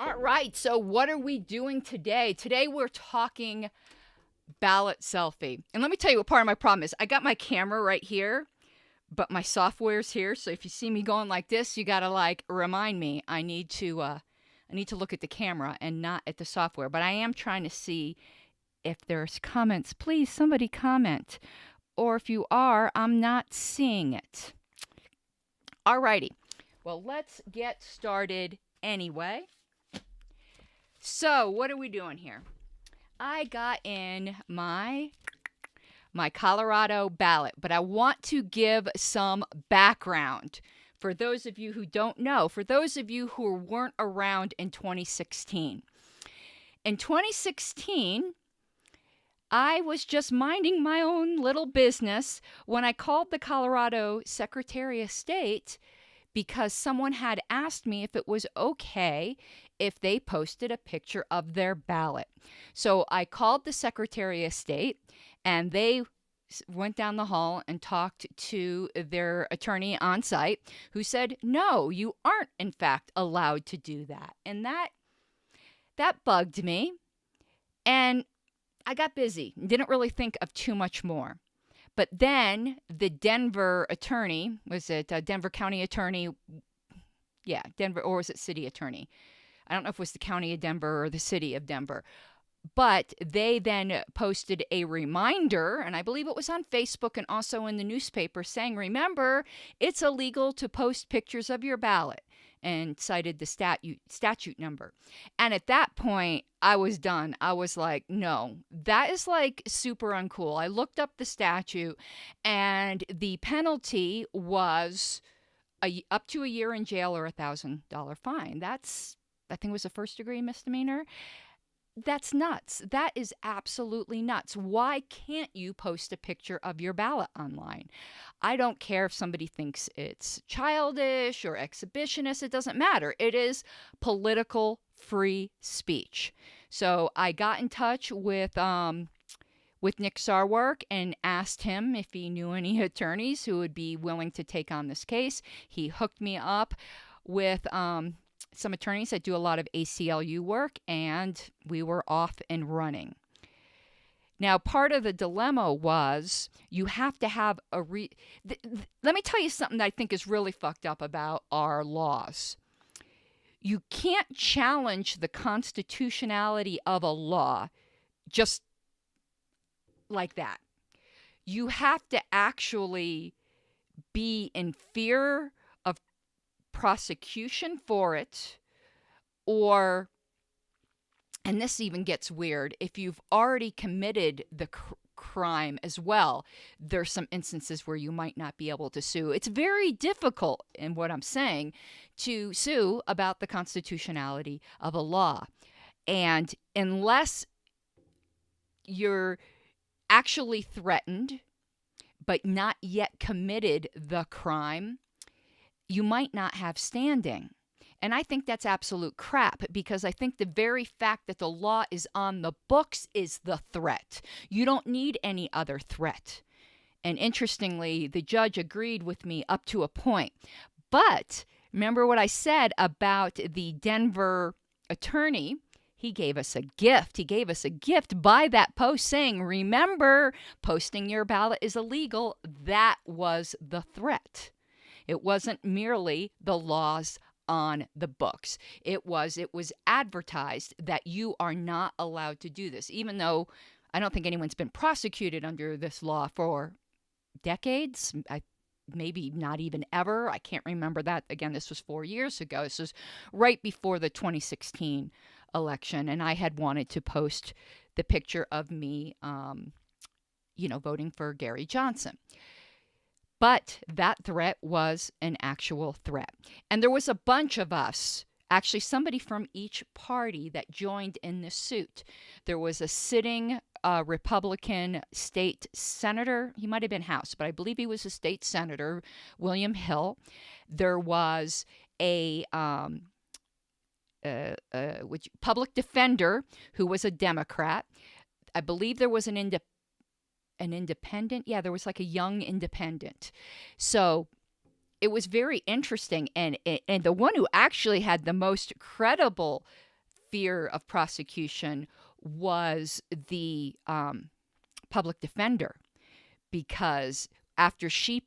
All right, so what are we doing today? Today we're talking ballot selfie. And let me tell you what part of my problem is. I got my camera right here, but my software's here. So if you see me going like this, you got to remind me I need to look at the camera and not at the software. But I am trying to see if there's comments. Please, somebody comment. Or if you are, I'm not seeing it. All righty. Well, let's get started anyway. So, what are we doing here? I got in my Colorado ballot, but I want to give some background for those of you who don't know, for those of you who weren't around in 2016. In 2016, I was just minding my own little business when I called the Colorado Secretary of State because someone had asked me if it was okay if they posted a picture of their ballot. So I called the Secretary of State, and they went down the hall and talked to their attorney on site, who said, no, you aren't, in fact, allowed to do that. And that bugged me, and I got busy and didn't really think of too much more. But then the Denver attorney, was it Denver County attorney? Yeah, Denver, or was it city attorney? I don't know if it was the county of Denver or the city of Denver. But they then posted a reminder, and I believe it was on Facebook and also in the newspaper, saying, remember, it's illegal to post pictures of your ballot, and cited the statute number. And at that point, I was done. I was like, no, that is super uncool. I looked up the statute, and the penalty was up to a year in jail or $1,000 fine. I think it was a first-degree misdemeanor. That's nuts. That is absolutely nuts. Why can't you post a picture of your ballot online? I don't care if somebody thinks it's childish or exhibitionist. It doesn't matter. It is political free speech. So I got in touch with Nick Sarwark and asked him if he knew any attorneys who would be willing to take on this case. He hooked me up with some attorneys that do a lot of ACLU work, and we were off and running. Now, part of the dilemma was you have to have let me tell you something that I think is really fucked up about our laws. You can't challenge the constitutionality of a law just like that. You have to actually be in fear of prosecution for it, or, and this even gets weird, if you've already committed the crime as well, there's some instances where you might not be able to sue. It's very difficult, in what I'm saying, to sue about the constitutionality of a law. And unless you're actually threatened but not yet committed the crime, you might not have standing. And I think that's absolute crap, because I think the very fact that the law is on the books is the threat. You don't need any other threat. And interestingly, the judge agreed with me up to a point. But remember what I said about the Denver attorney? He gave us a gift. He gave us a gift by that post saying, remember, posting your ballot is illegal. That was the threat. It wasn't merely the laws on the books. It was advertised that you are not allowed to do this, even though I don't think anyone's been prosecuted under this law for decades. Maybe not even ever. I can't remember that. Again, this was 4 years ago. This was right before the 2016 election, and I had wanted to post the picture of me, voting for Gary Johnson. But that threat was an actual threat. And there was a bunch of us, actually somebody from each party, that joined in the suit. There was a sitting Republican state senator. He might have been House, but I believe he was a state senator, William Hill. There was a public defender who was a Democrat. I believe there was an independent. Yeah, there was like a young independent. So it was very interesting. And the one who actually had the most credible fear of prosecution was the public defender, because after she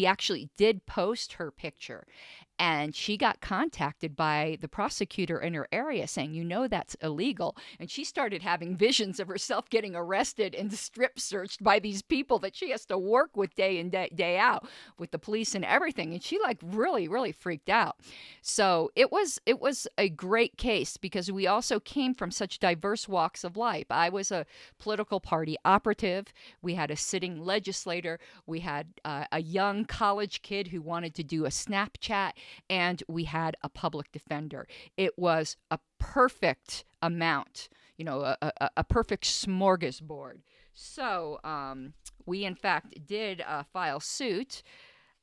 actually did post her picture, and she got contacted by the prosecutor in her area saying, that's illegal. And she started having visions of herself getting arrested and strip searched by these people that she has to work with day in, day out with the police and everything. And she really, really freaked out. So it was a great case, because we also came from such diverse walks of life. I was a political party operative. We had a sitting legislator. We had a young college kid who wanted to do a Snapchat. And we had a public defender. It was a perfect amount, a perfect smorgasbord. So we, in fact, did file suit.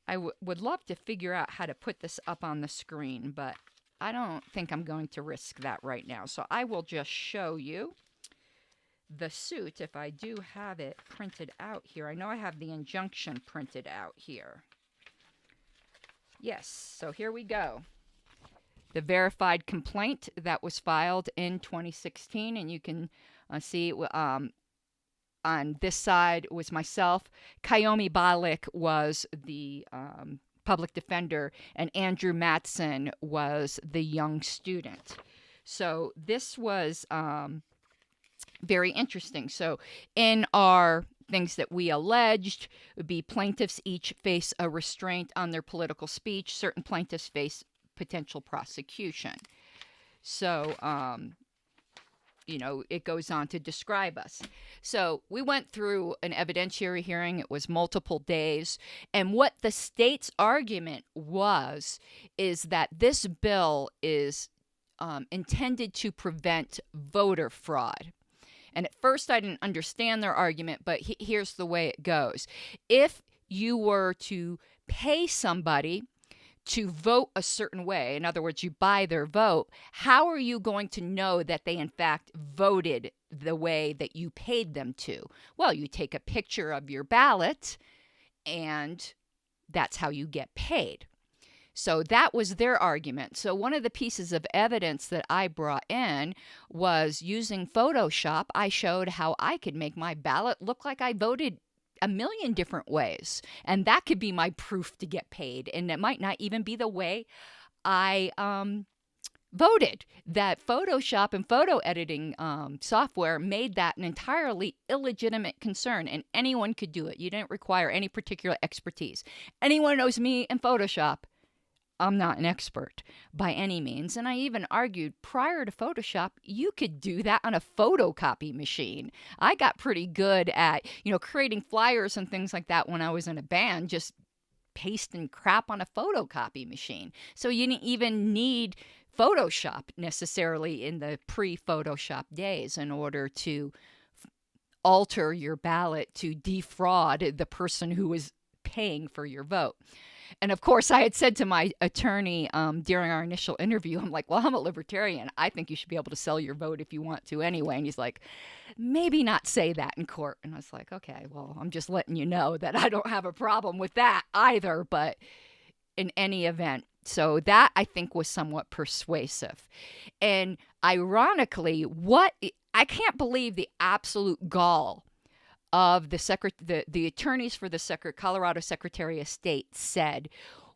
I would love to figure out how to put this up on the screen, but I don't think I'm going to risk that right now. So I will just show you the suit if I do have it printed out here. I know I have the injunction printed out here. Yes, so here we go. The verified complaint that was filed in 2016, and you can see on this side was myself. Kayomi Balik was the public defender, and Andrew Matson was the young student. So this was very interesting. So in our things that we alleged would be plaintiffs each face a restraint on their political speech. Certain plaintiffs face potential prosecution. So, it goes on to describe us. So we went through an evidentiary hearing. It was multiple days. And what the state's argument is that this bill is intended to prevent voter fraud. And at first I didn't understand their argument, but here's the way it goes. If you were to pay somebody to vote a certain way, in other words, you buy their vote, how are you going to know that they in fact voted the way that you paid them to? Well, you take a picture of your ballot, and that's how you get paid. So that was their argument. So one of the pieces of evidence that I brought in was using Photoshop. I showed how I could make my ballot look like I voted a million different ways. And that could be my proof to get paid. And it might not even be the way I voted. That Photoshop and photo editing software made that an entirely illegitimate concern, and anyone could do it. You didn't require any particular expertise. Anyone knows me in Photoshop. I'm not an expert by any means. And I even argued prior to Photoshop, you could do that on a photocopy machine. I got pretty good at, creating flyers and things like that when I was in a band, just pasting crap on a photocopy machine. So you didn't even need Photoshop necessarily in the pre-Photoshop days in order to alter your ballot to defraud the person who was paying for your vote. And of course, I had said to my attorney during our initial interview, I'm like, well, I'm a libertarian. I think you should be able to sell your vote if you want to anyway. And he's like, maybe not say that in court. And I was like, okay, well, I'm just letting you know that I don't have a problem with that either. But in any event, so that I think was somewhat persuasive. And ironically, I can't believe the absolute gall of the attorneys for the Colorado Secretary of State said,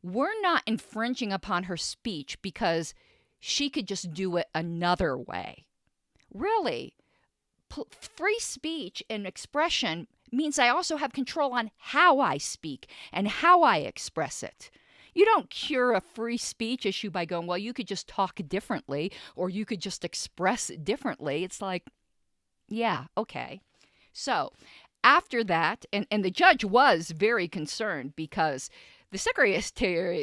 we're not infringing upon her speech because she could just do it another way. Really? Free speech and expression means I also have control on how I speak and how I express it. You don't cure a free speech issue by going, well, you could just talk differently or you could just express it differently. It's like, yeah, okay. So after that, and the judge was very concerned because the Secretary of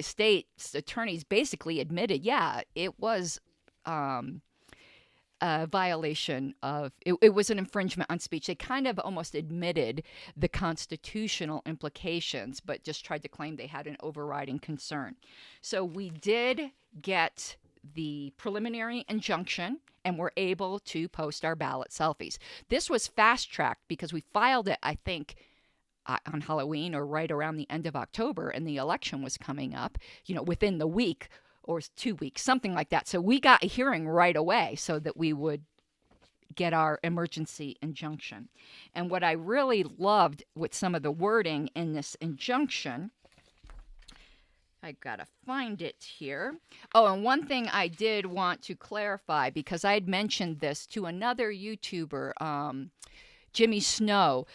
State's attorneys basically admitted, yeah, it was a violation of, it was an infringement on speech. They kind of almost admitted the constitutional implications, but just tried to claim they had an overriding concern. So we did get the preliminary injunction and were able to post our ballot selfies. This was fast-tracked because we filed it, I think, on Halloween or right around the end of October, and the election was coming up, within the week. or 2 weeks, something like that. So we got a hearing right away so that we would get our emergency injunction. And what I really loved with some of the wording in this injunction, I gotta find it here. Oh, and one thing I did want to clarify, because I had mentioned this to another YouTuber, Jimmy Snow,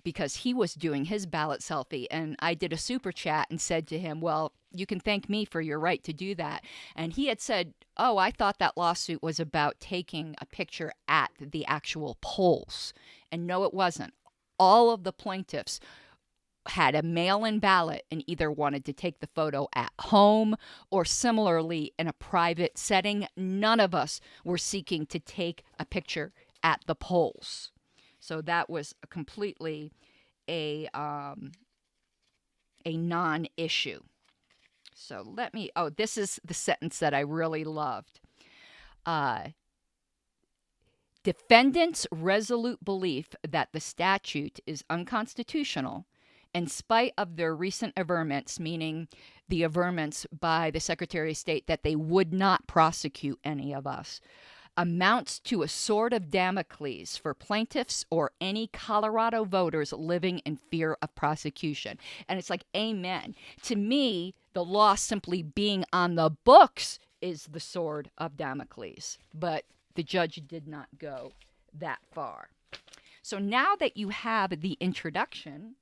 because he was doing his ballot selfie, and I did a super chat and said to him, well, you can thank me for your right to do that. And he had said, oh, I thought that lawsuit was about taking a picture at the actual polls. And no, it wasn't. All of the plaintiffs had a mail-in ballot and either wanted to take the photo at home or similarly in a private setting. None of us were seeking to take a picture at the polls. So that was completely a non-issue. So this is the sentence that I really loved. Defendants' resolute belief that the statute is unconstitutional, in spite of their recent averments, meaning the averments by the Secretary of State that they would not prosecute any of us, amounts to a sword of Damocles for plaintiffs or any Colorado voters living in fear of prosecution. And it's like, amen. To me, the law simply being on the books is the sword of Damocles. But the judge did not go that far. So now that you have the introduction,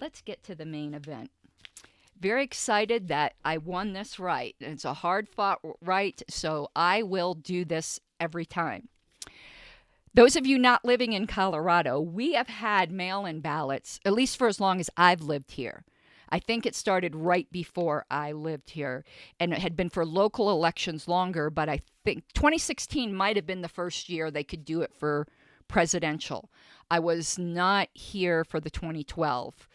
let's get to the main event. Very excited that I won this right. It's a hard-fought right, so I will do this every time. Those of you not living in Colorado, we have had mail-in ballots, at least for as long as I've lived here. I think it started right before I lived here, and it had been for local elections longer, but I think 2016 might have been the first year they could do it for presidential. I was not here for the 2012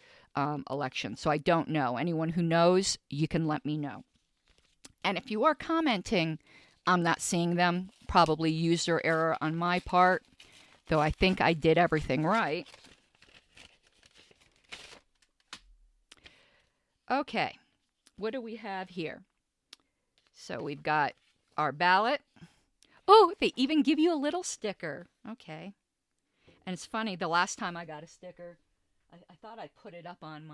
election, so I don't know. Anyone who knows, you can let me know. And if you are commenting, I'm not seeing them. Probably user error on my part, though I think I did everything right. Okay, what do we have here? So we've got our ballot. Oh, they even give you a little sticker. Okay. And it's funny, the last time I got a sticker, I thought I put it up on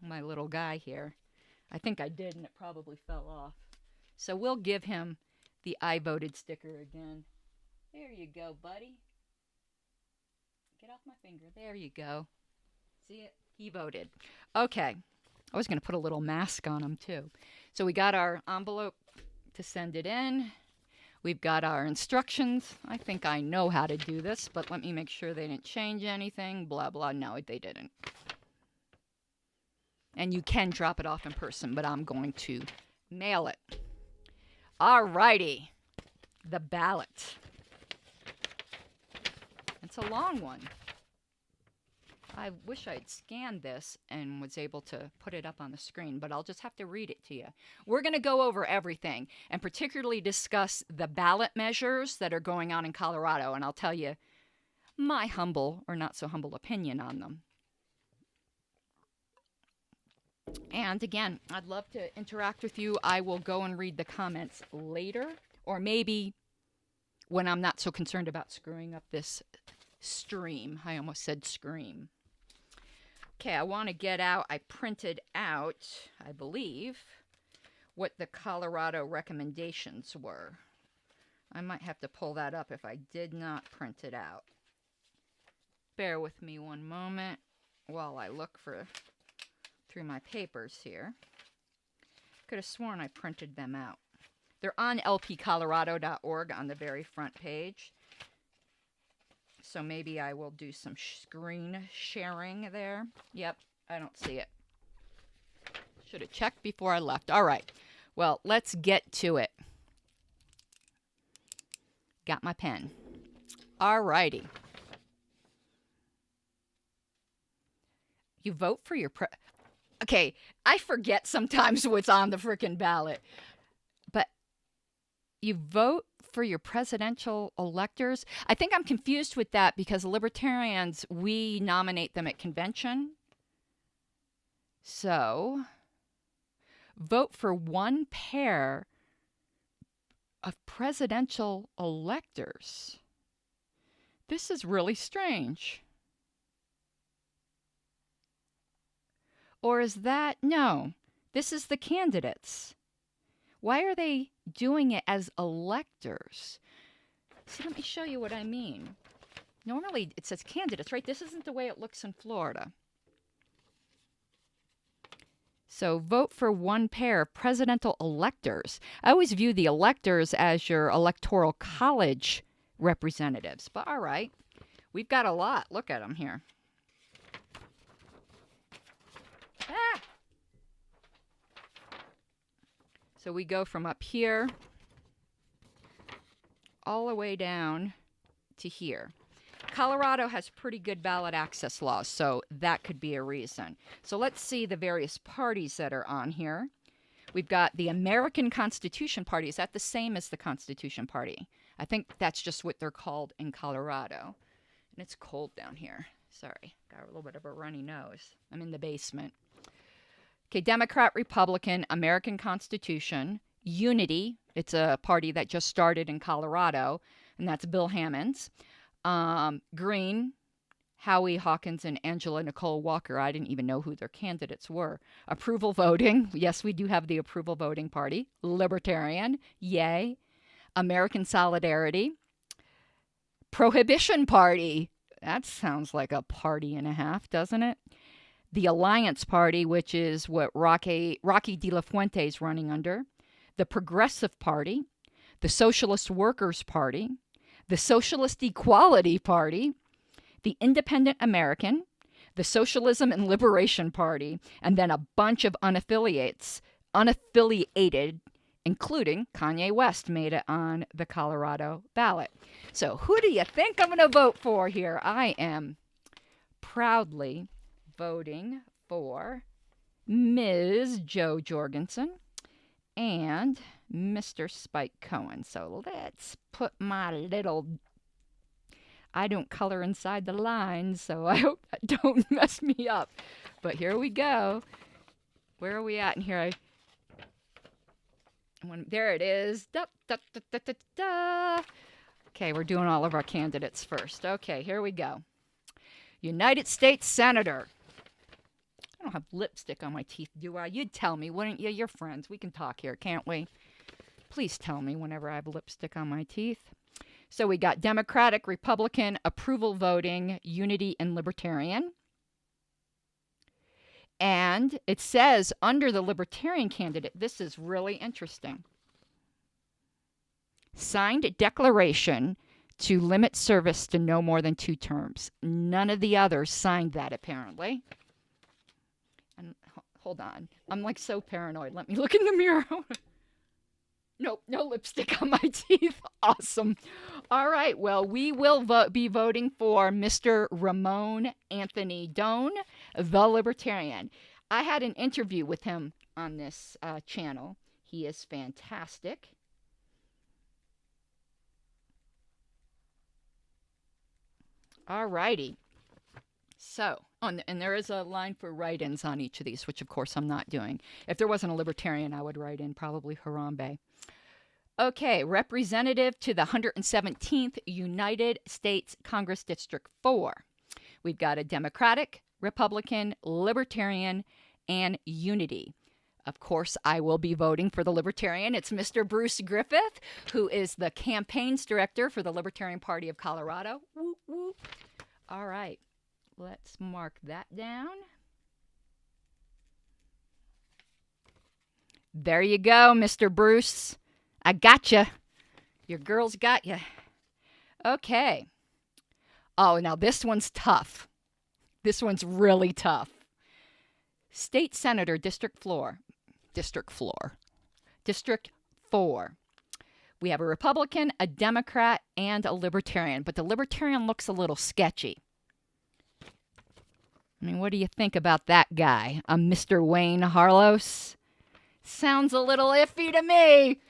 my little guy here. I think I did, and it probably fell off. So we'll give him the I voted sticker again. There you go, buddy. Get off my finger. There you go. See it? He voted. Okay. I was going to put a little mask on him, too. So we got our envelope to send it in. We've got our instructions. I think I know how to do this, but let me make sure they didn't change anything. Blah, blah. No, they didn't. And you can drop it off in person, but I'm going to mail it. All righty. The ballot. It's a long one. I wish I'd scanned this and was able to put it up on the screen, but I'll just have to read it to you. We're going to go over everything and particularly discuss the ballot measures that are going on in Colorado, and I'll tell you my humble or not so humble opinion on them. And again, I'd love to interact with you. I will go and read the comments later, or maybe when I'm not so concerned about screwing up this stream. I almost said scream. Okay, I want to get out. I printed out, I believe, what the Colorado recommendations were. I might have to pull that up if I did not print it out. Bear with me one moment while I look through my papers here. Could have sworn I printed them out. They're on lpcolorado.org on the very front page. So maybe I will do some screen sharing there. Yep, I don't see it. Should have checked before I left. All right. Well, let's get to it. Got my pen. All righty. You vote for your Okay, I forget sometimes what's on the frickin' ballot. But you vote for your presidential electors. I think I'm confused with that because libertarians, we nominate them at convention. So, vote for one pair of presidential electors. This is really strange. Or is that? No, this is the candidates. Why are they doing it as electors? See, let me show you what I mean. Normally it says candidates, right? This isn't the way it looks in Florida. So vote for one pair of presidential electors. I always view the electors as your electoral college representatives. But all right, we've got a lot. Look at them here. Ah! So we go from up here all the way down to here. Colorado has pretty good ballot access laws, so that could be a reason. So let's see the various parties that are on here. We've got the American Constitution Party. Is that the same as the Constitution Party? I think that's just what they're called in Colorado. And it's cold down here. Sorry, got a little bit of a runny nose. I'm in the basement. Okay, Democrat, Republican, American Constitution, Unity. It's a party that just started in Colorado, and that's Bill Hammond's. Green, Howie Hawkins and Angela Nicole Walker. I didn't even know who their candidates were. Approval voting. Yes, we do have the approval voting party. Libertarian. Yay. American Solidarity. Prohibition Party. That sounds like a party and a half, doesn't it? The Alliance Party, which is what Rocky De La Fuente is running under. The Progressive Party. The Socialist Workers Party. The Socialist Equality Party, the Independent American, the Socialism and Liberation Party, and then a bunch of unaffiliated, including Kanye West made it on the Colorado ballot. So who do you think I'm going to vote for here? I am proudly voting for Ms. Jo Jorgensen and Mr. Spike Cohen. So let's put my little... I don't color inside the lines, so I hope that don't mess me up. But here we go. Where are we at in here? There it is. Da, da, da, da, da, da. Okay, we're doing all of our candidates first. Okay, here we go. United States Senator. I don't have lipstick on my teeth, do I? You'd tell me, wouldn't you? You're friends. We can talk here, can't we? Please tell me whenever I have lipstick on my teeth. So we got Democratic, Republican, approval voting, Unity, and Libertarian. And it says under the Libertarian candidate, this is really interesting. Signed declaration to limit service to no more than 2 terms. None of the others signed that, apparently. And hold on. I'm like so paranoid. Let me look in the mirror. Nope, no lipstick on my teeth. Awesome. All right, well, we will be voting for Mr. Ramon Anthony Doan, the Libertarian. I had an interview with him on this channel. He is fantastic. All righty. So, and there is a line for write-ins on each of these, which of course I'm not doing. If there wasn't a Libertarian, I would write in probably Harambe. Okay, representative to the 117th United States Congress District 4. We've got a Democratic, Republican, Libertarian, and Unity. Of course, I will be voting for the Libertarian. It's Mr. Bruce Griffith, who is the campaigns director for the Libertarian Party of Colorado. Whoop, whoop. All right, let's mark that down. There you go, Mr. Bruce. I got you. Your girl's got you. Okay. Oh, now this one's tough. This one's really tough. State Senator, District 4. We have a Republican, a Democrat, and a Libertarian. But the Libertarian looks a little sketchy. I mean, what do you think about that guy? A Mr. Wayne Harlos? Sounds a little iffy to me.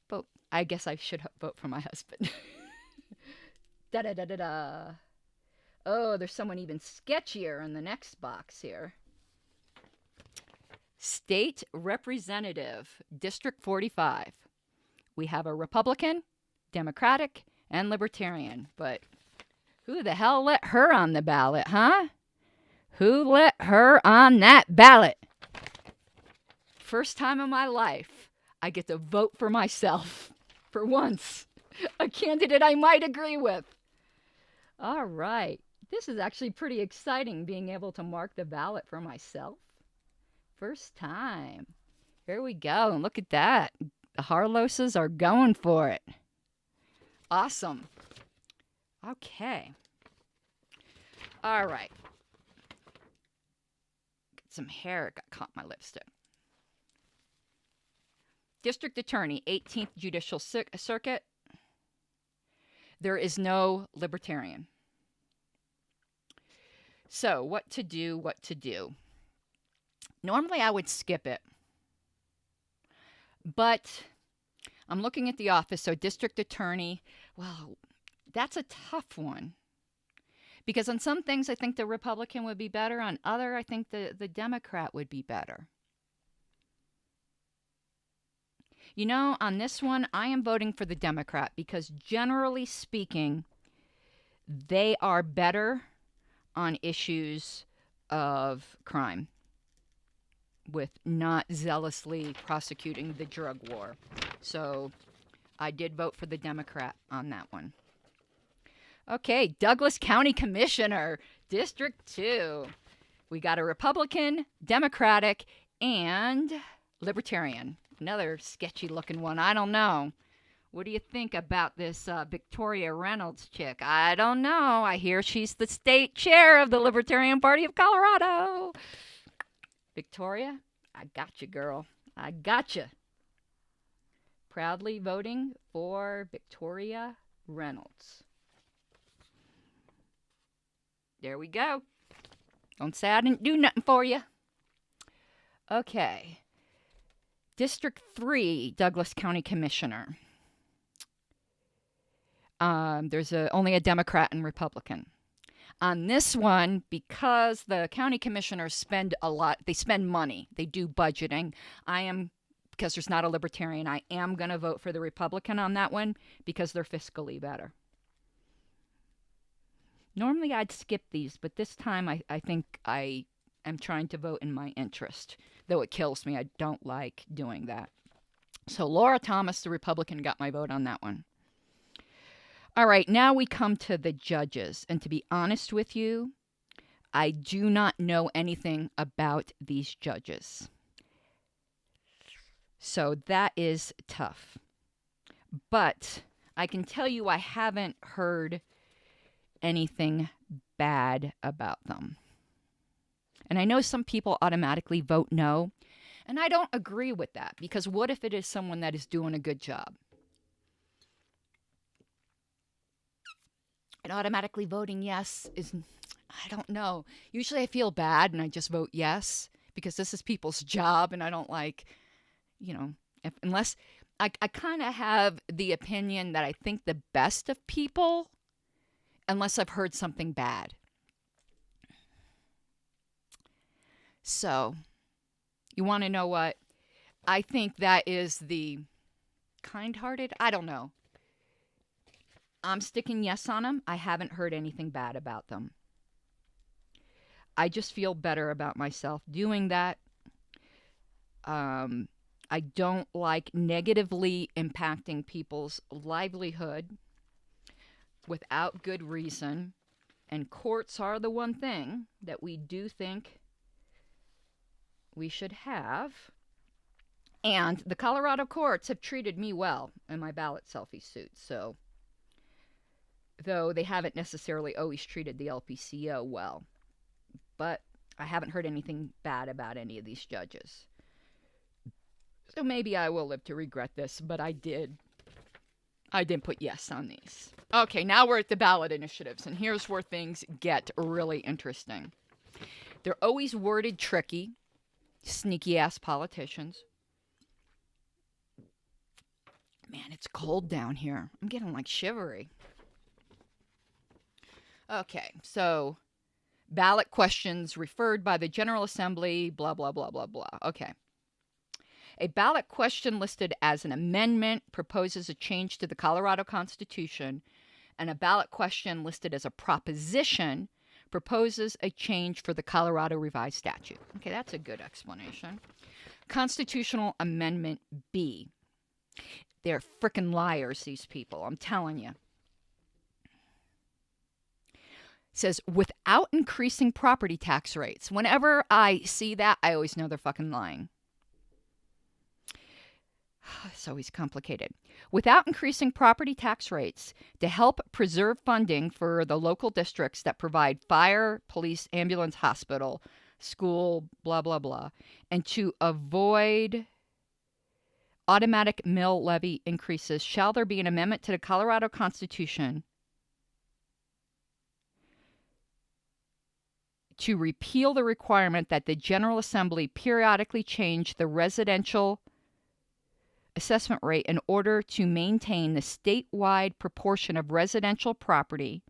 But I guess I should vote for my husband. Da-da-da-da-da. Oh, there's someone even sketchier in the next box here. State Representative, District 45. we have a Republican, Democratic, and Libertarian. But who the hell let her on the ballot, huh? Who let her on that ballot? First time in my life, I get to vote for myself. For once. A candidate I might agree with. All right. This is actually pretty exciting, being able to mark the ballot for myself. First time. Here we go. And look at that. The Harloses are going for it. Awesome. Okay. All right. Get some hair. Got caught in my lipstick. District Attorney, 18th Judicial Circuit. There is no Libertarian. So, what to do? Normally, I would skip it. But I'm looking at the office, so District Attorney, well, that's a tough one. Because on some things, I think the Republican would be better. On other, I think the Democrat would be better. You know, on this one, I am voting for the Democrat because generally speaking, they are better on issues of crime with not zealously prosecuting the drug war. So I did vote for the Democrat on that one. Okay, Douglas County Commissioner, District 2. We got a Republican, Democratic, and Libertarian. Another sketchy looking one. I don't know. What do you think about this Victoria Reynolds chick? I don't know. I hear she's the state chair of the Libertarian Party of Colorado. Victoria, I got you, girl. I got you. Proudly voting for Victoria Reynolds. There we go. Don't say I didn't do nothing for you. Okay. District 3, Douglas County Commissioner. There's only a Democrat and Republican. On this one, because the county commissioners spend a lot, they spend money, they do budgeting. Because there's not a Libertarian, I am going to vote for the Republican on that one because they're fiscally better. Normally I'd skip these, but this time I think I am trying to vote in my interest. Though it kills me, I don't like doing that. So Laura Thomas, the Republican, got my vote on that one. All right, now we come to the judges. And to be honest with you, I do not know anything about these judges. So that is tough. But I can tell you I haven't heard anything bad about them. And I know some people automatically vote no, and I don't agree with that, because what if it is someone that is doing a good job? And automatically voting yes is, I don't know. Usually I feel bad and I just vote yes, because this is people's job, and I don't like, unless I kind of have the opinion that I think the best of people, unless I've heard something bad. So, you want to know what? I think that is the kind-hearted. I don't know. I'm sticking yes on them. I haven't heard anything bad about them. I just feel better about myself doing that. I don't like negatively impacting people's livelihood without good reason. And courts are the one thing that we do think we should have. And the Colorado courts have treated me well in my ballot selfie suit. So, though they haven't necessarily always treated the LPCO well. But I haven't heard anything bad about any of these judges. So maybe I will live to regret this, but I did put yes on these. Okay, now we're at the ballot initiatives, and here's where things get really interesting. They're always worded tricky. Sneaky-ass politicians. Man, it's cold down here. I'm getting like shivery. Okay, so ballot questions referred by the General Assembly, blah, blah, blah, blah, blah. Okay. A ballot question listed as an amendment proposes a change to the Colorado Constitution, and a ballot question listed as a proposition proposes a change for the Colorado Revised Statute. Okay, that's a good explanation. Constitutional Amendment B. They're frickin' liars, these people, I'm telling you. It says, without increasing property tax rates. Whenever I see that, I always know they're fucking lying. It's always complicated. Without increasing property tax rates to help preserve funding for the local districts that provide fire, police, ambulance, hospital, school, blah, blah, blah, and to avoid automatic mill levy increases, shall there be an amendment to the Colorado Constitution to repeal the requirement that the General Assembly periodically change the residential assessment rate in order to maintain the statewide proportion of residential property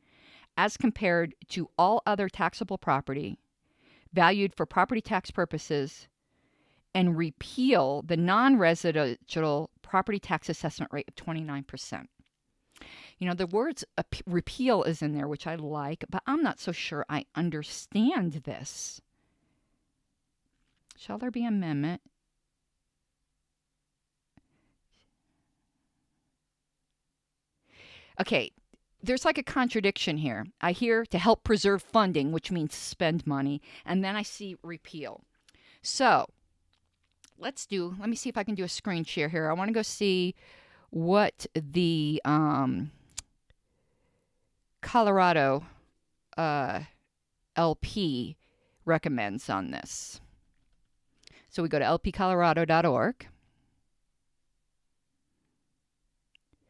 as compared to all other taxable property valued for property tax purposes, and repeal the non-residential property tax assessment rate of 29%. You know, the words repeal is in there, which I like, but I'm not so sure I understand this. Shall there be amendment? Okay, there's like a contradiction here. I hear to help preserve funding, which means spend money, and then I see repeal. So, let me see if I can do a screen share here. I want to go see what the Colorado LP recommends on this. So we go to lpcolorado.org.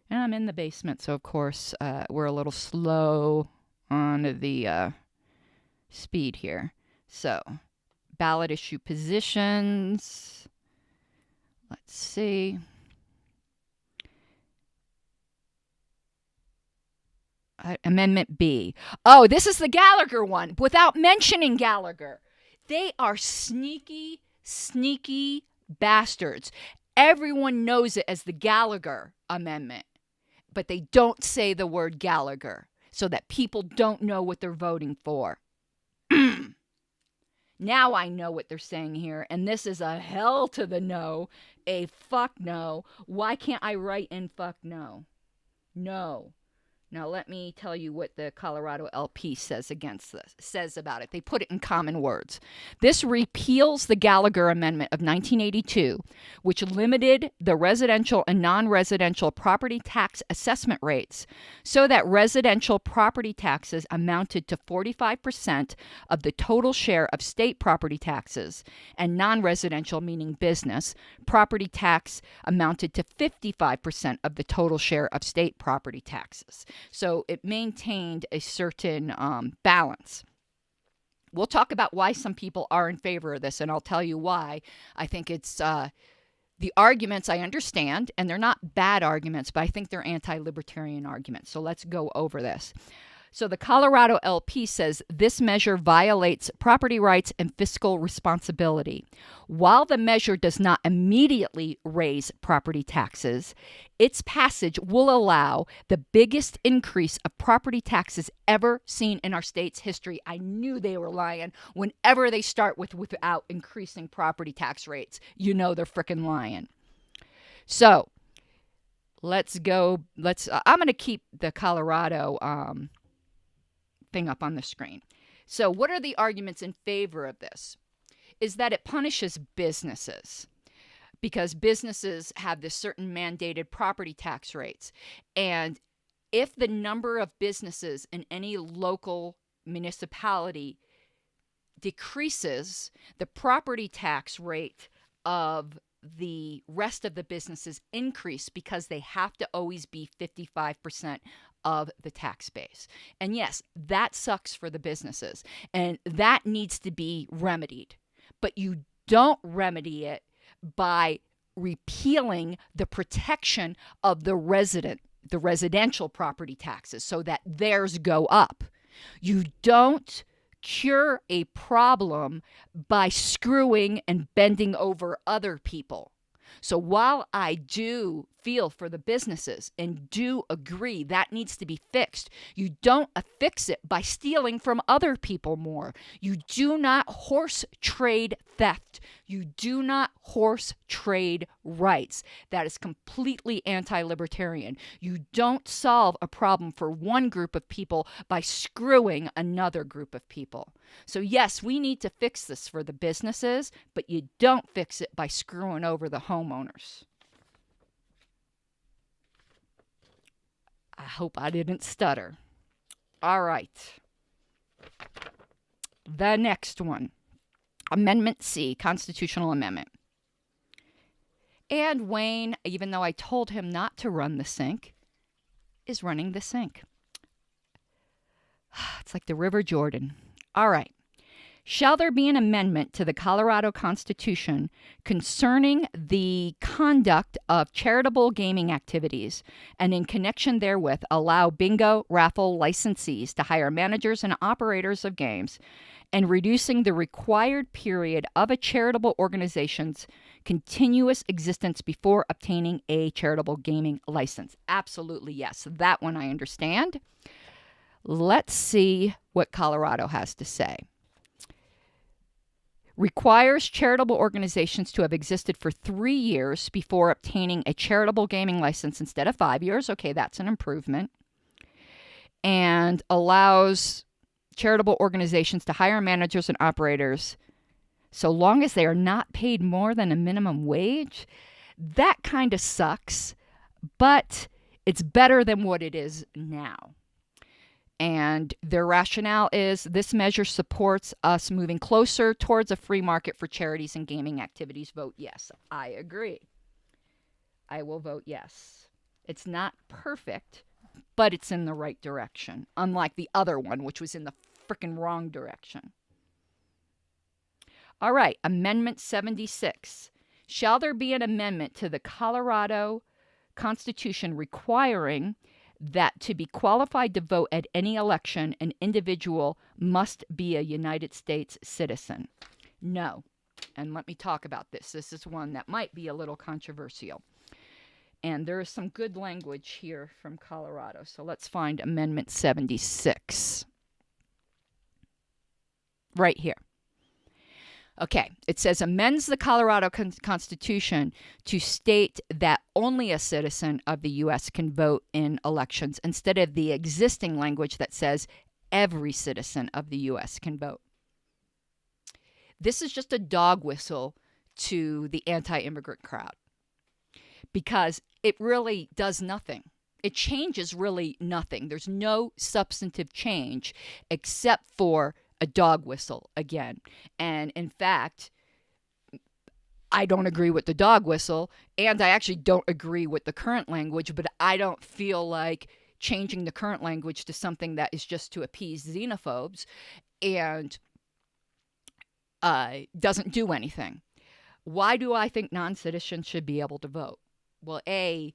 And I'm in the basement, so of course we're a little slow on the speed here. So, ballot issue positions. Let's see. Amendment B. Oh, this is the Gallagher one, without mentioning Gallagher. They are sneaky, sneaky bastards. Everyone knows it as the Gallagher Amendment, but they don't say the word Gallagher so that people don't know what they're voting for. Now I know what they're saying here, and this is a hell to the no, a fuck no. Why can't I write in fuck no? No. Now let me tell you what the Colorado LP says about it. They put it in common words. This repeals the Gallagher Amendment of 1982, which limited the residential and non-residential property tax assessment rates so that residential property taxes amounted to 45% of the total share of state property taxes, and non-residential, meaning business, property tax amounted to 55% of the total share of state property taxes. So it maintained a certain balance. We'll talk about why some people are in favor of this, and I'll tell you why. I think it's the arguments I understand, and they're not bad arguments, but I think they're anti-libertarian arguments. So let's go over this. So the Colorado LP says this measure violates property rights and fiscal responsibility. While the measure does not immediately raise property taxes, its passage will allow the biggest increase of property taxes ever seen in our state's history. I knew they were lying. Whenever they start with without increasing property tax rates, you know they're frickin' lying. So let's go. I'm going to keep the Colorado thing up on the screen. So what are the arguments in favor of this? Is that it punishes businesses because businesses have this certain mandated property tax rates. And if the number of businesses in any local municipality decreases, the property tax rate of the rest of the businesses increase because they have to always be 55% of the tax base. And yes, that sucks for the businesses, and that needs to be remedied. But you don't remedy it by repealing the protection of the residential property taxes so that theirs go up. You don't cure a problem by screwing and bending over other people. So while I do feel for the businesses and do agree that needs to be fixed, you don't fix it by stealing from other people more. You do not horse trade theft. You do not horse trade rights. That is completely anti-libertarian. You don't solve a problem for one group of people by screwing another group of people. So yes, we need to fix this for the businesses, but you don't fix it by screwing over the homeowners. I hope I didn't stutter. All right. The next one. Amendment C, Constitutional Amendment. And Wayne, even though I told him not to run the sink, is running the sink. It's like the River Jordan. All right. Shall there be an amendment to the Colorado Constitution concerning the conduct of charitable gaming activities, and in connection therewith allow bingo raffle licensees to hire managers and operators of games, and reducing the required period of a charitable organization's continuous existence before obtaining a charitable gaming license? Absolutely, yes. That one I understand. Let's see what Colorado has to say. Requires charitable organizations to have existed for 3 years before obtaining a charitable gaming license instead of 5 years. Okay, that's an improvement. And allows charitable organizations to hire managers and operators so long as they are not paid more than a minimum wage. That kind of sucks, but it's better than what it is now. And their rationale is this measure supports us moving closer towards a free market for charities and gaming activities. Vote yes. I agree. I will vote yes. It's not perfect, but it's in the right direction, unlike the other one, which was in the freaking wrong direction. All right, Amendment 76. Shall there be an amendment to the Colorado Constitution requiring that to be qualified to vote at any election, an individual must be a United States citizen? No. And let me talk about this. This is one that might be a little controversial. And there is some good language here from Colorado. So let's find Amendment 76. Right here. Okay, it says amends the Colorado Constitution to state that only a citizen of the U.S. can vote in elections instead of the existing language that says every citizen of the U.S. can vote. This is just a dog whistle to the anti-immigrant crowd because it really does nothing. It changes really nothing. There's no substantive change except for a dog whistle again. And in fact, I don't agree with the dog whistle, and I actually don't agree with the current language, but I don't feel like changing the current language to something that is just to appease xenophobes and doesn't do anything. Why do I think non-citizens should be able to vote? Well, A,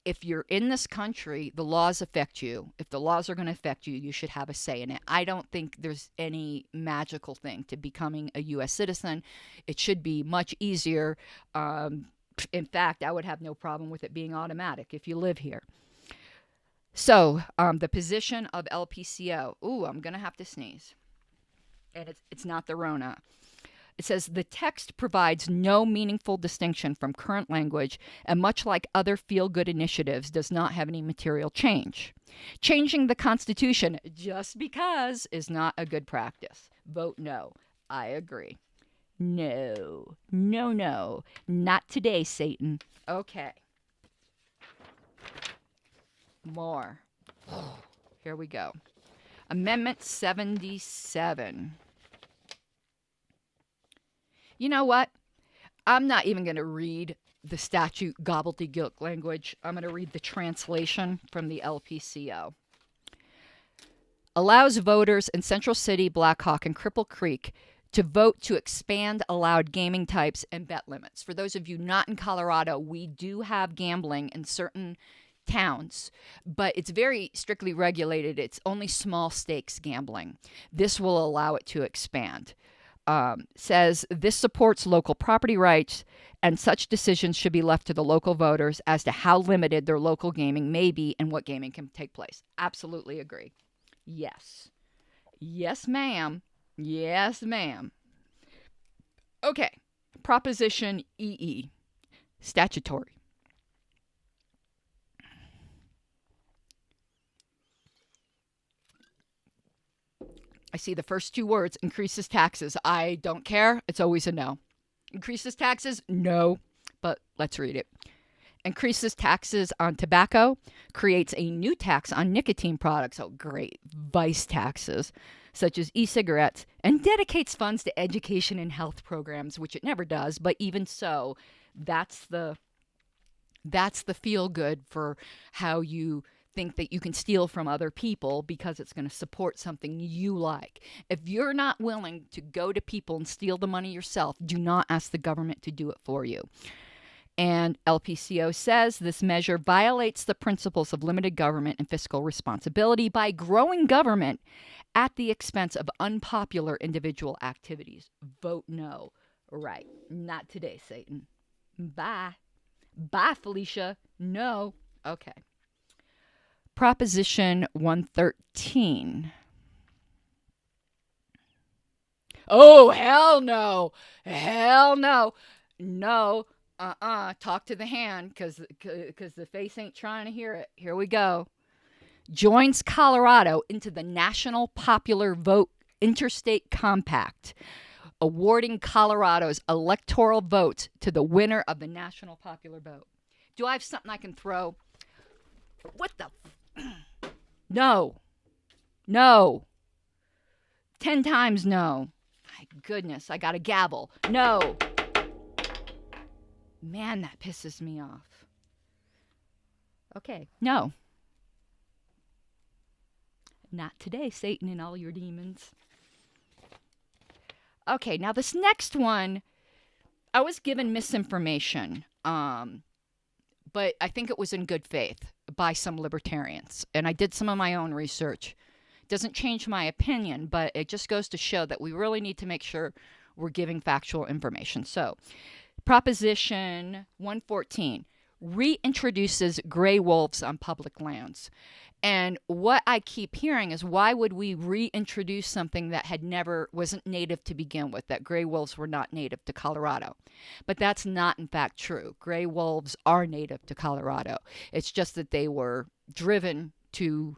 if you're in this country, the laws affect you. If the laws are going to affect you, you should have a say in it. I don't think there's any magical thing to becoming a U.S. citizen. It should be much easier. In fact, I would have no problem with it being automatic if you live here. So the position of LPCO. Ooh, I'm going to have to sneeze. And it's not the Rona. It says the text provides no meaningful distinction from current language and much like other feel-good initiatives does not have any material change. Changing the Constitution just because is not a good practice. Vote no. I agree. No. No, no. Not today, Satan. Okay. More. Here we go. Amendment 77. You know what? I'm not even going to read the statute gobbledygook language. I'm going to read the translation from the LPCO. Allows voters in Central City, Black Hawk, and Cripple Creek to vote to expand allowed gaming types and bet limits. For those of you not in Colorado, we do have gambling in certain towns, but it's very strictly regulated. It's only small stakes gambling. This will allow it to expand. says this supports local property rights, and such decisions should be left to the local voters as to how limited their local gaming may be and what gaming can take place. Absolutely agree. Yes. Yes, ma'am. Yes, ma'am. Okay. Proposition EE. Statutory. I see the first two words, increases taxes. I don't care. It's always a no. Increases taxes? No. But let's read it. Increases taxes on tobacco, creates a new tax on nicotine products. Oh, great. Vice taxes, such as e-cigarettes, and dedicates funds to education and health programs, which it never does. But even so, that's the feel good for how you think that you can steal from other people because it's going to support something you like. If you're not willing to go to people and steal the money yourself, do not ask the government to do it for you. And LPCO says this measure violates the principles of limited government and fiscal responsibility by growing government at the expense of unpopular individual activities. Vote no. Right. Not today, Satan. Bye. Bye, Felicia. No. Okay. Proposition 113. Oh, hell no. Hell no. No. Talk to the hand because the face ain't trying to hear it. Here we go. Joins Colorado into the National Popular Vote Interstate Compact, awarding Colorado's electoral votes to the winner of the National Popular Vote. Do I have something I can throw? What the? No. No. 10 times no. My goodness, I got a gavel. No. Man, that pisses me off. Okay, no. Not today, Satan and all your demons. Okay, now this next one, I was given misinformation, but I think it was in good faith by some libertarians, and I did some of my own research. Doesn't change my opinion, but it just goes to show that we really need to make sure we're giving factual information. So, Proposition 114 reintroduces gray wolves on public lands. And what I keep hearing is, why would we reintroduce something that wasn't native to begin with, that gray wolves were not native to Colorado? But that's not, in fact, true. Gray wolves are native to Colorado. It's just that they were driven to,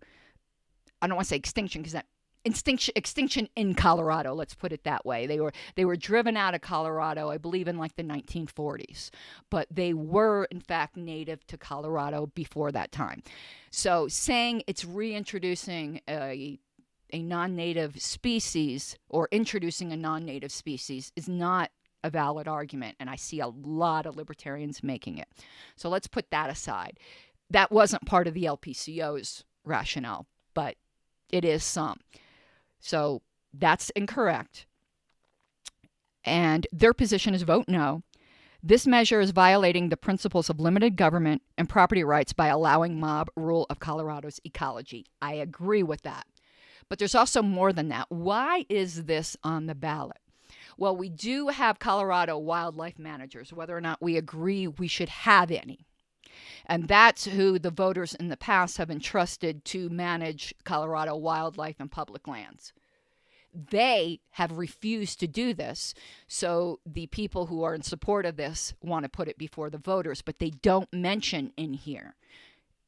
I don't want to say extinction, because that extinction in Colorado, let's put it that way. They were driven out of Colorado, I believe, in like the 1940s, but they were in fact native to Colorado before that time. So saying it's reintroducing a non-native species or introducing a non-native species is not a valid argument, and I see a lot of libertarians making it. So let's put that aside. That wasn't part of the LPCO's rationale, but it is some. So that's incorrect. And their position is vote no. This measure is violating the principles of limited government and property rights by allowing mob rule of Colorado's ecology. I agree with that. But there's also more than that. Why is this on the ballot? Well, we do have Colorado wildlife managers, whether or not we agree we should have any. And that's who the voters in the past have entrusted to manage Colorado wildlife and public lands. They have refused to do this, so the people who are in support of this want to put it before the voters, but they don't mention in here.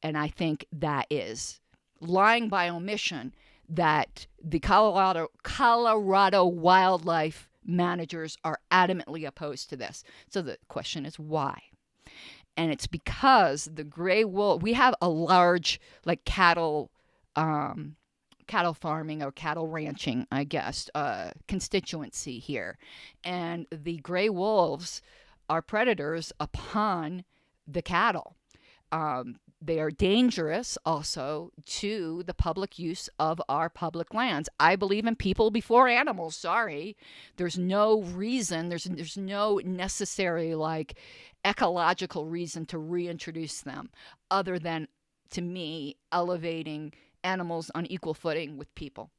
And I think that is lying by omission, that the Colorado wildlife managers are adamantly opposed to this. So the question is why? And it's because the gray wolf, we have a large cattle farming or cattle ranching, I guess, constituency here. And the gray wolves are predators upon the cattle. They are dangerous also to the public use of our public lands. I believe in people before animals. Sorry. There's no reason, there's no necessary ecological reason to reintroduce them, other than, to me, elevating animals on equal footing with people.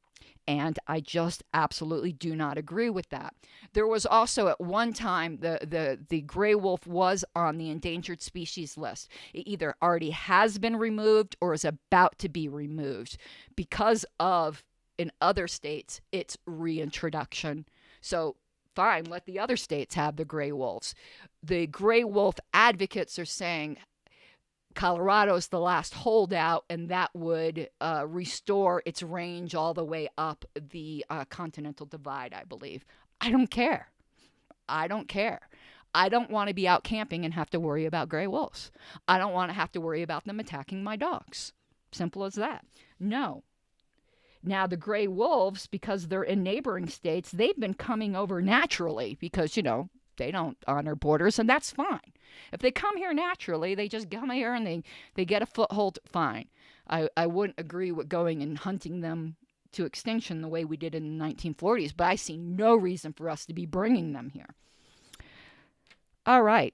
And I just absolutely do not agree with that. There was also at one time the gray wolf was on the endangered species list. It either already has been removed or is about to be removed because of, in other states, its reintroduction. So fine, let the other states have the gray wolves. The gray wolf advocates are saying Colorado's the last holdout, and that would restore its range all the way up the continental divide, I believe. I don't care. I don't care. I don't want to be out camping and have to worry about gray wolves. I don't want to have to worry about them attacking my dogs. Simple as that. No. Now, the gray wolves, because they're in neighboring states, they've been coming over naturally because, they don't honor borders, and that's fine. If they come here naturally, they just come here and they get a foothold, fine. I wouldn't agree with going and hunting them to extinction the way we did in the 1940s, but I see no reason for us to be bringing them here. All right.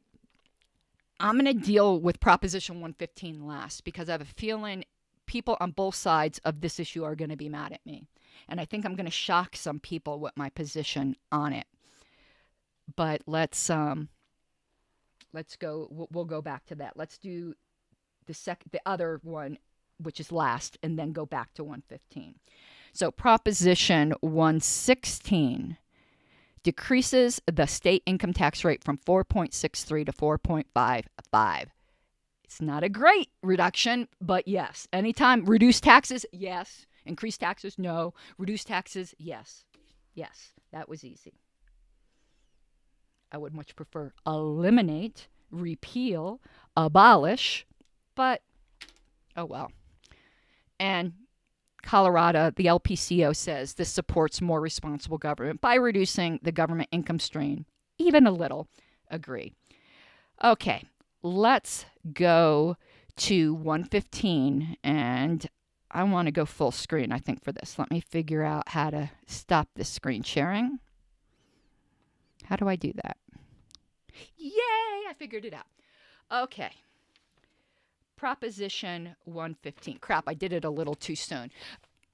I'm going to deal with Proposition 115 last because I have a feeling people on both sides of this issue are going to be mad at me. And I think I'm going to shock some people with my position on it. But let's go. We'll go back to that. Let's do the other one, which is last, and then go back to 115. So Proposition 116 decreases the state income tax rate from 4.63 to 4.55. It's not a great reduction, but yes. Anytime reduce taxes, yes. Increase taxes, no. Reduce taxes, yes. Yes, that was easy. I would much prefer eliminate, repeal, abolish, but oh well. And Colorado, the LPCO says this supports more responsible government by reducing the government income strain, even a little. Agree. Okay, let's go to 115, and I want to go full screen, I think, for this. Let me figure out how to stop this screen sharing. How do I do that? Yay, I figured it out. Okay. Proposition 115. Crap, I did it a little too soon.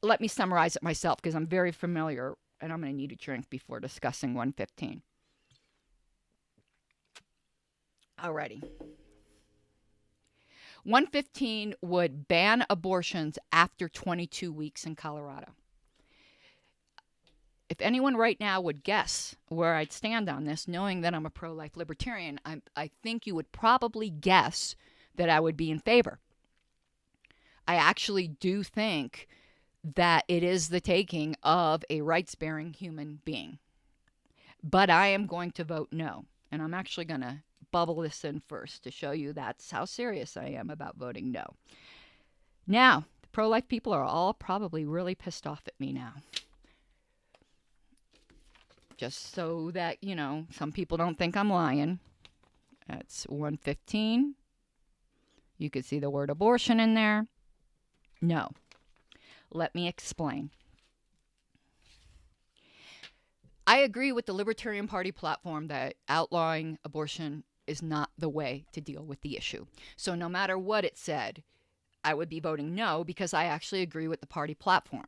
Let me summarize it myself because I'm very familiar, and I'm going to need a drink before discussing 115. Alrighty. 115 would ban abortions after 22 weeks in Colorado. If anyone right now would guess where I'd stand on this, knowing that I'm a pro-life libertarian, I think you would probably guess that I would be in favor. I actually do think that it is the taking of a rights-bearing human being. But I am going to vote no. And I'm actually going to bubble this in first to show you that's how serious I am about voting no. Now, the pro-life people are all probably really pissed off at me now. Just so that, some people don't think I'm lying. That's 115. You could see the word abortion in there. No. Let me explain. I agree with the Libertarian Party platform that outlawing abortion is not the way to deal with the issue. So no matter what it said, I would be voting no because I actually agree with the party platform.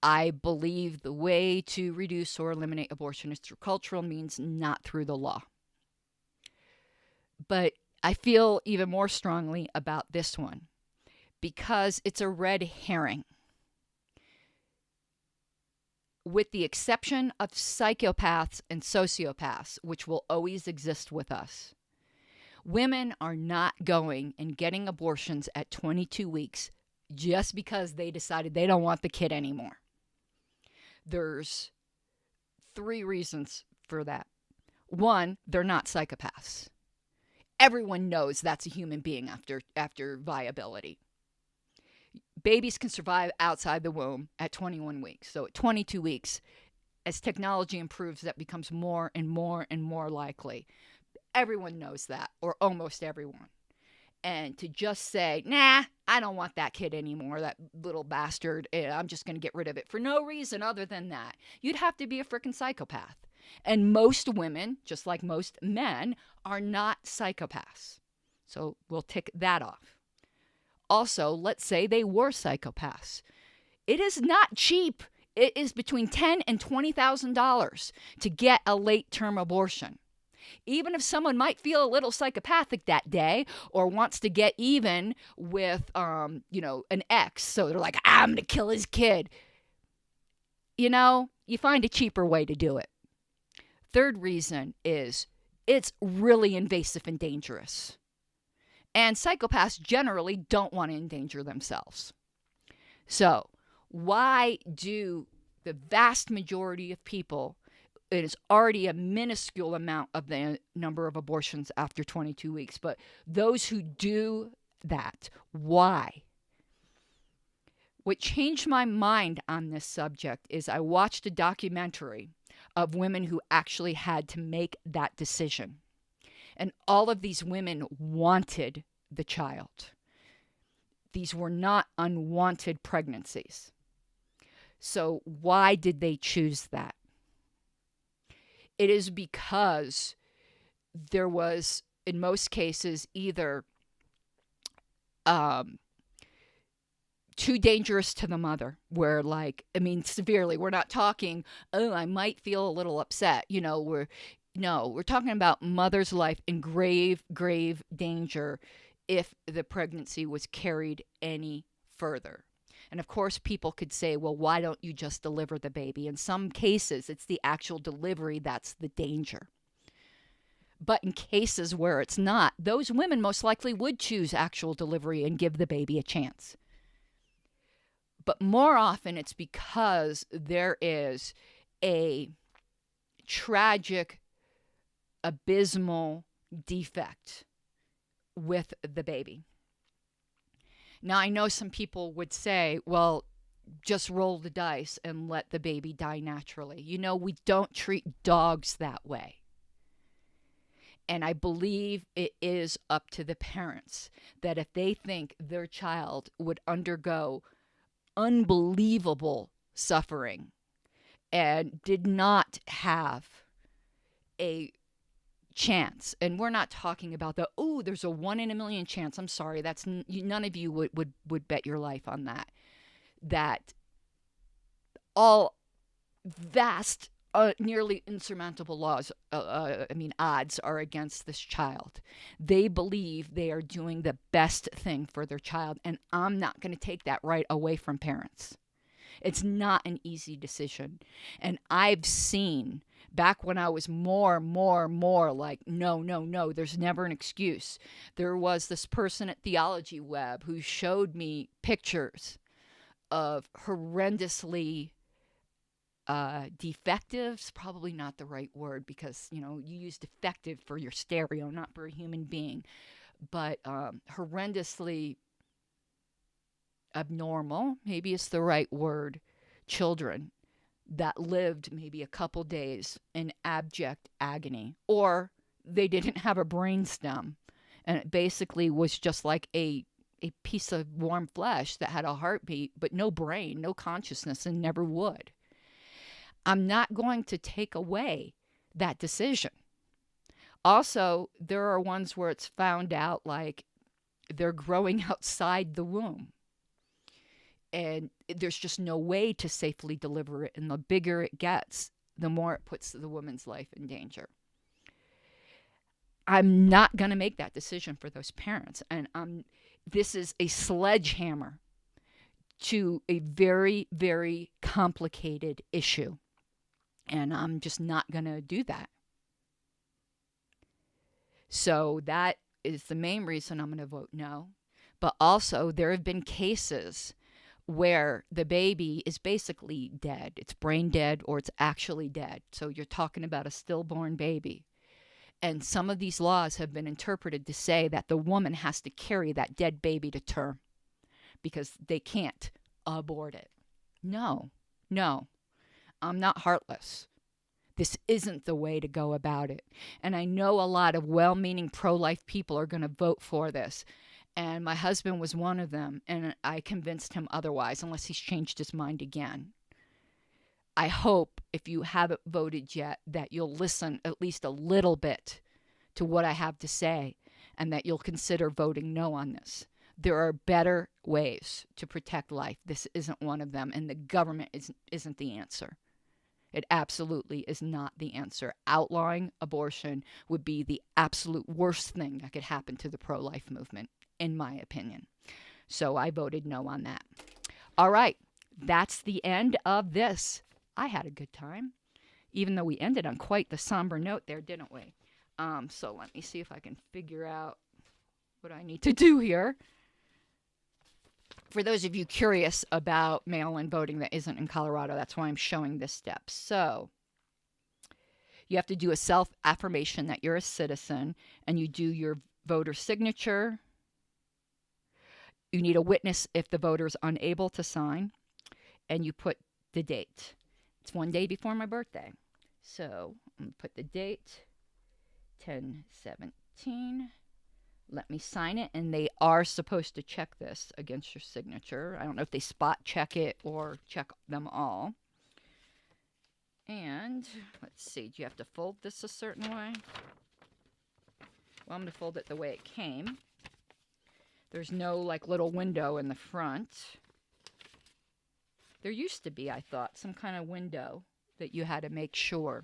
I believe the way to reduce or eliminate abortion is through cultural means, not through the law. But I feel even more strongly about this one because it's a red herring. With the exception of psychopaths and sociopaths, which will always exist with us, women are not going and getting abortions at 22 weeks just because they decided they don't want the kid anymore. There's 3 reasons for that. 1, they're not psychopaths. Everyone knows that's a human being after viability. Babies can survive outside the womb at 21 weeks. So at 22 weeks, as technology improves, that becomes more and more and more likely. Everyone knows that, or almost everyone. And to just say, nah, I don't want that kid anymore, that little bastard, I'm just going to get rid of it for no reason other than that, you'd have to be a freaking psychopath. And most women, just like most men, are not psychopaths. So we'll tick that off. Also, let's say they were psychopaths. It is not cheap It is between $10,000 and $20,000 to get a late-term abortion. Even if someone might feel a little psychopathic that day or wants to get even with, an ex, so they're like, I'm going to kill his kid. You find a cheaper way to do it. Third reason is it's really invasive and dangerous. And psychopaths generally don't want to endanger themselves. So, why do the vast majority of people, it is already a minuscule amount of the number of abortions after 22 weeks, but those who do that, why? What changed my mind on this subject is I watched a documentary of women who actually had to make that decision. And all of these women wanted the child. These were not unwanted pregnancies. So why did they choose that? It is because there was, in most cases, either too dangerous to the mother, where severely, we're not talking, I might feel a little upset. We're talking about mother's life in grave, grave danger if the pregnancy was carried any further. And of course, people could say, well, why don't you just deliver the baby? In some cases, it's the actual delivery that's the danger. But in cases where it's not, those women most likely would choose actual delivery and give the baby a chance. But more often, it's because there is a tragic, abysmal defect with the baby. Now, I know some people would say, well, just roll the dice and let the baby die naturally. We don't treat dogs that way. And I believe it is up to the parents that if they think their child would undergo unbelievable suffering and did not have a chance, and we're not talking about there's a 1 in a million chance. I'm sorry, that's none of you would bet your life on that all vast, nearly insurmountable odds are against this child. They believe they are doing the best thing for their child, and I'm not going to take that right away from parents. It's not an easy decision. And I've seen, back when I was more like, no, there's never an excuse. There was this person at Theology Web who showed me pictures of horrendously defectives, probably not the right word, because, you use defective for your stereo, not for a human being, but horrendously abnormal, maybe it's the right word, children that lived maybe a couple days in abject agony, or they didn't have a brain stem, and it basically was just like a piece of warm flesh that had a heartbeat, but no brain, no consciousness, and never would. I'm not going to take away that decision. Also, there are ones where it's found out like they're growing outside the womb, and there's just no way to safely deliver it. And the bigger it gets, the more it puts the woman's life in danger. I'm not going to make that decision for those parents. And this is a sledgehammer to a very, very complicated issue. And I'm just not going to do that. So that is the main reason I'm going to vote no. But also, there have been cases where the baby is basically dead. It's brain dead, or it's actually dead. So you're talking about a stillborn baby. And some of these laws have been interpreted to say that the woman has to carry that dead baby to term because they can't abort it. No, I'm not heartless. This isn't the way to go about it. And I know a lot of well-meaning pro-life people are going to vote for this. And my husband was one of them, and I convinced him otherwise, unless he's changed his mind again. I hope, if you haven't voted yet, that you'll listen at least a little bit to what I have to say, and that you'll consider voting no on this. There are better ways to protect life. This isn't one of them, and the government isn't the answer. It absolutely is not the answer. Outlawing abortion would be the absolute worst thing that could happen to the pro-life movement, in my opinion. So I voted no on that. All right, that's the end of this. I had a good time, even though we ended on quite the somber note there, didn't we? So let me see if I can figure out what I need to do here. For those of you curious about mail-in voting that isn't in Colorado, that's why I'm showing this step. So you have to do a self-affirmation that you're a citizen, and you do your voter signature. You need a witness if the voter is unable to sign, and you put the date. It's one day before my birthday. So I'm going to put the date, 10/17. Let me sign it, and they are supposed to check this against your signature. I don't know if they spot check it or check them all. And let's see, do you have to fold this a certain way? Well, I'm going to fold it the way it came. There's no like little window in the front. There used to be, I thought, some kind of window that you had to make sure.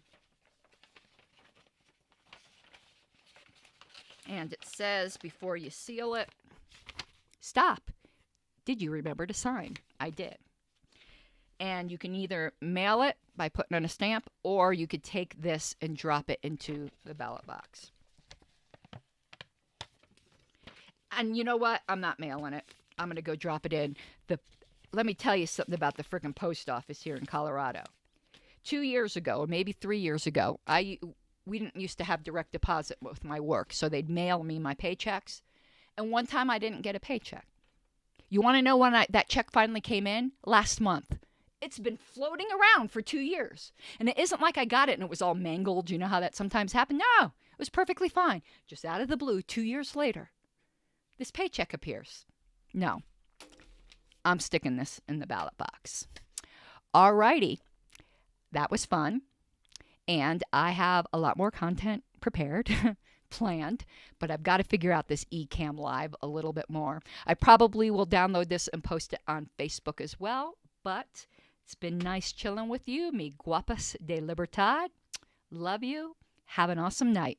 And it says, before you seal it, stop. Did you remember to sign? I did. And you can either mail it by putting on a stamp, or you could take this and drop it into the ballot box. And you know what? I'm not mailing it. I'm going to go drop it in. Let me tell you something about the freaking post office here in Colorado. 2 years ago, or maybe 3 years ago, we didn't used to have direct deposit with my work, so they'd mail me my paychecks. And one time I didn't get a paycheck. You want to know when that check finally came in? Last month. It's been floating around for 2 years. And it isn't like I got it and it was all mangled. You know how that sometimes happens? No, it was perfectly fine. Just out of the blue, 2 years later, this paycheck appears. No, I'm sticking this in the ballot box. All righty. That was fun. And I have a lot more content prepared, planned, but I've got to figure out this eCam Live a little bit more. I probably will download this and post it on Facebook as well, but it's been nice chilling with you, mi guapas de libertad. Love you. Have an awesome night.